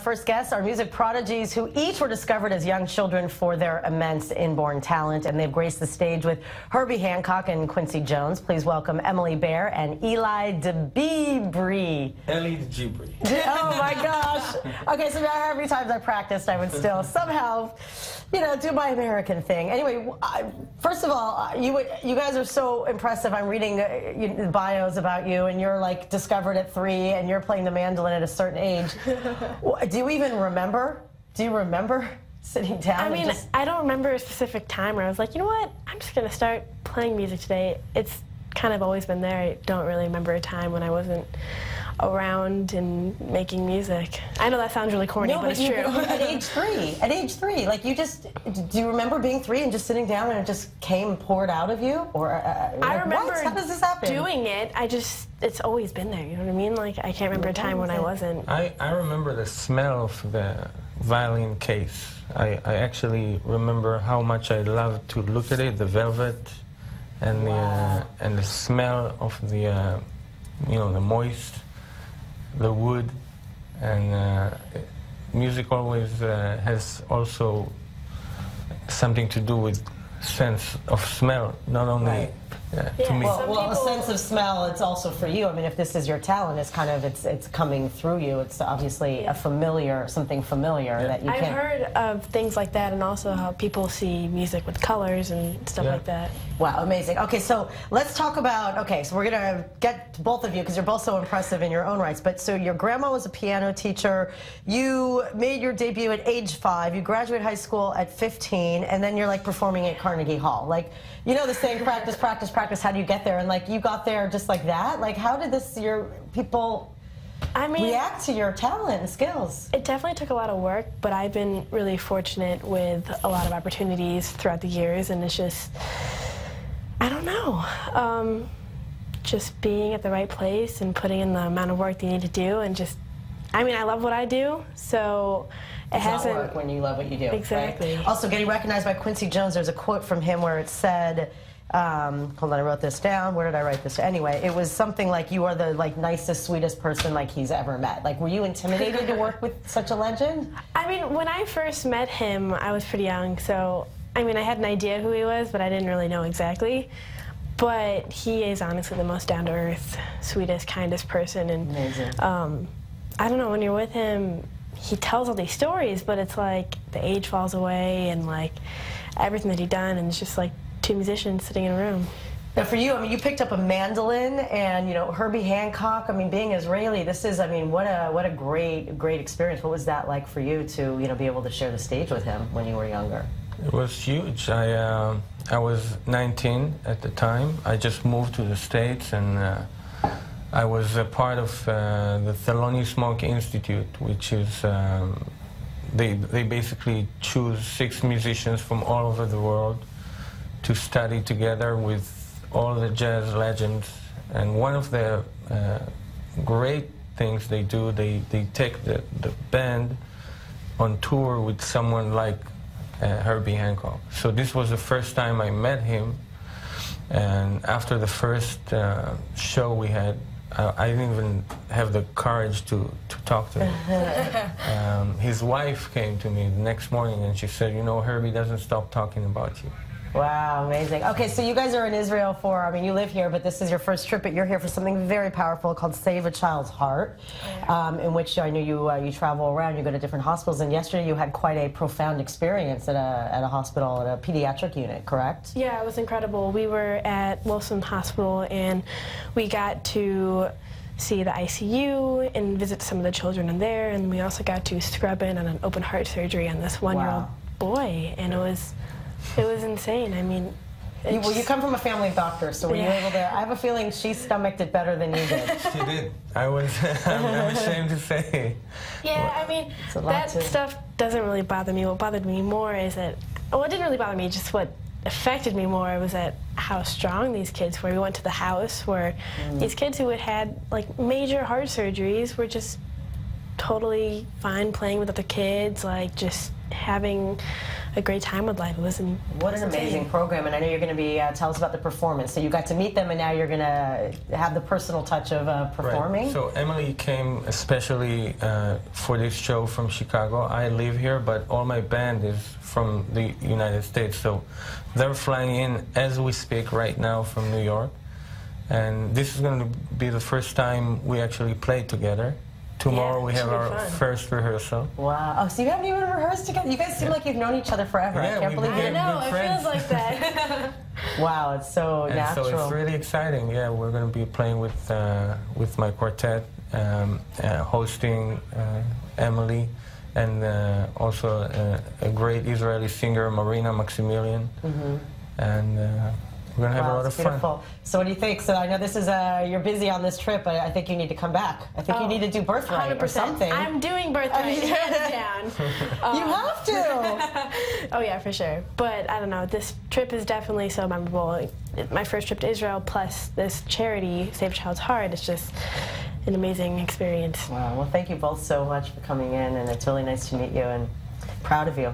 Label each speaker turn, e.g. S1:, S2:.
S1: First guests are music prodigies who each were discovered as young children for their immense inborn talent, and they've graced the stage with Herbie Hancock and Quincy Jones. Please welcome Emily Baer and Eli Degibri.
S2: Eli Degibri.
S1: Oh my gosh. Okay, so now how many times I practiced, I would still somehow, you know, do my American thing. Anyway, first of all, you guys are so impressive. I'm reading the bios about you, and you're like discovered at 3, and you're playing the mandolin at a certain age. Do you even remember? Do you remember sitting down?
S3: I mean, I don't remember a specific time where I was like, you know what, I'm just going to start playing music today. It's kind of always been there. I don't really remember a time when I wasn't around and making music. I know that sounds really corny, but it's true.
S1: At age 3, like do you remember being 3 and just sitting down and it just poured out of you? Or
S3: I remember
S1: how does this happen?
S3: doing it. It's always been there, you know what I mean? Like, I can't remember a time when I wasn't.
S2: I remember the smell of the violin case. I actually remember how much I loved to look at it, the velvet, and the smell of the, you know, the moist, the wood, and music always has also something to do with sense of smell, not only to me.
S1: Well, a sense of smell, it's also for you. I mean, if this is your talent, it's kind of, it's coming through you. It's obviously a familiar, something familiar that you can't.
S3: I've heard of things like that, and also how people see music with colors and stuff like that.
S1: Wow, amazing. Okay, so let's talk about, okay, so we're going to get to both of you because you're both so impressive in your own rights. But so your grandma was a piano teacher. You made your debut at age 5. You graduated high school at 15, and then you're like performing at Carnegie Hall. Like, you know the saying, practice, practice, practice. How do you get there? And like, you got there just like that? Like, how did people react to your talent and skills?
S3: It definitely took a lot of work, but I've been really fortunate with a lot of opportunities throughout the years, and it's just, I don't know, just being at the right place and putting in the amount of work that you need to do, and just, I mean, I love what I do, so it hasn't
S1: work when you love what you do.
S3: Exactly.
S1: Right? Also, getting recognized by Quincy Jones, there's a quote from him where it said, hold on, I wrote this down. Where did I write this? Anyway, it was something like, you are the nicest, sweetest person he's ever met. Like, were you intimidated to work with such a legend?
S3: I mean, when I first met him, I was pretty young, so I mean, I had an idea who he was, but I didn't really know exactly. But he is honestly the most down-to-earth, sweetest, kindest person. And
S1: amazing.
S3: I don't know, when you're with him, he tells all these stories, but it's like the age falls away and like everything that he'd done, and it's just like 2 musicians sitting in a room.
S1: Now for you, I mean, you picked up a mandolin, and you know, Herbie Hancock. I mean, being Israeli, this is, I mean, what a great experience. What was that like for you to, you know, be able to share the stage with him when you were younger?
S2: It was huge. I was 19 at the time. I just moved to the States, and I was a part of the Thelonious Monk Institute, which is, they basically choose 6 musicians from all over the world to study together with all the jazz legends. And one of the great things they do, they take the band on tour with someone like Herbie Hancock. So this was the first time I met him, and after the first show we had, I didn't even have the courage to talk to him. His wife came to me the next morning and she said, you know, Herbie doesn't stop talking about you.
S1: Wow, amazing. Okay, so you guys are in Israel for, I mean, you live here, but this is your first trip, but you're here for something very powerful called Save a Child's Heart, in which I know you travel around, you go to different hospitals, and yesterday you had quite a profound experience at a hospital, at a pediatric unit, correct?
S3: Yeah, it was incredible. We were at Wolfson Hospital, and we got to see the ICU and visit some of the children in there, and we also got to scrub in on an open heart surgery on this 1-year-old boy, and it was insane. I mean,
S1: well, you come from a family of doctors, so were you able to? I have a feeling she stomached it better than you did.
S2: She did. I'm ashamed to say.
S3: Yeah, I mean, that stuff doesn't really bother me. What bothered me more is that, well, it didn't really bother me, just what affected me more was that how strong these kids were. We went to the house where these kids who had like major heart surgeries were just totally fine playing with other kids, like just having a great time with life. It was
S1: what an amazing program, and I know you're going to be, tell us about the performance. So you got to meet them, and now you're going to have the personal touch of performing.
S2: Right. So Emily came especially for this show from Chicago. I live here, but all my band is from the United States. So they're flying in as we speak right now from New York. And this is going to be the first time we actually play together. Tomorrow we have our first rehearsal.
S1: Wow. Oh, so you haven't even rehearsed together? You guys seem like you've known each other forever.
S2: Yeah,
S1: I can't believe
S3: I
S1: it.
S3: know, it feels like that.
S1: Wow, it's so natural.
S2: So it's really exciting. Yeah, we're going to be playing with my quartet, hosting Emily, and also a great Israeli singer, Marina Maximilian. And we're going to have a lot of fun.
S1: So what do you think? So I know this is, you're busy on this trip, but I think you need to come back. I think you need to do Birthright 100%. Or something.
S3: I'm doing Birthright, hands down.
S1: You have to!
S3: Oh yeah, for sure. But I don't know, this trip is definitely so memorable. My first trip to Israel plus this charity, Save a Child's Heart, it's just an amazing experience.
S1: Wow, well thank you both so much for coming in, and it's really nice to meet you, and proud of you.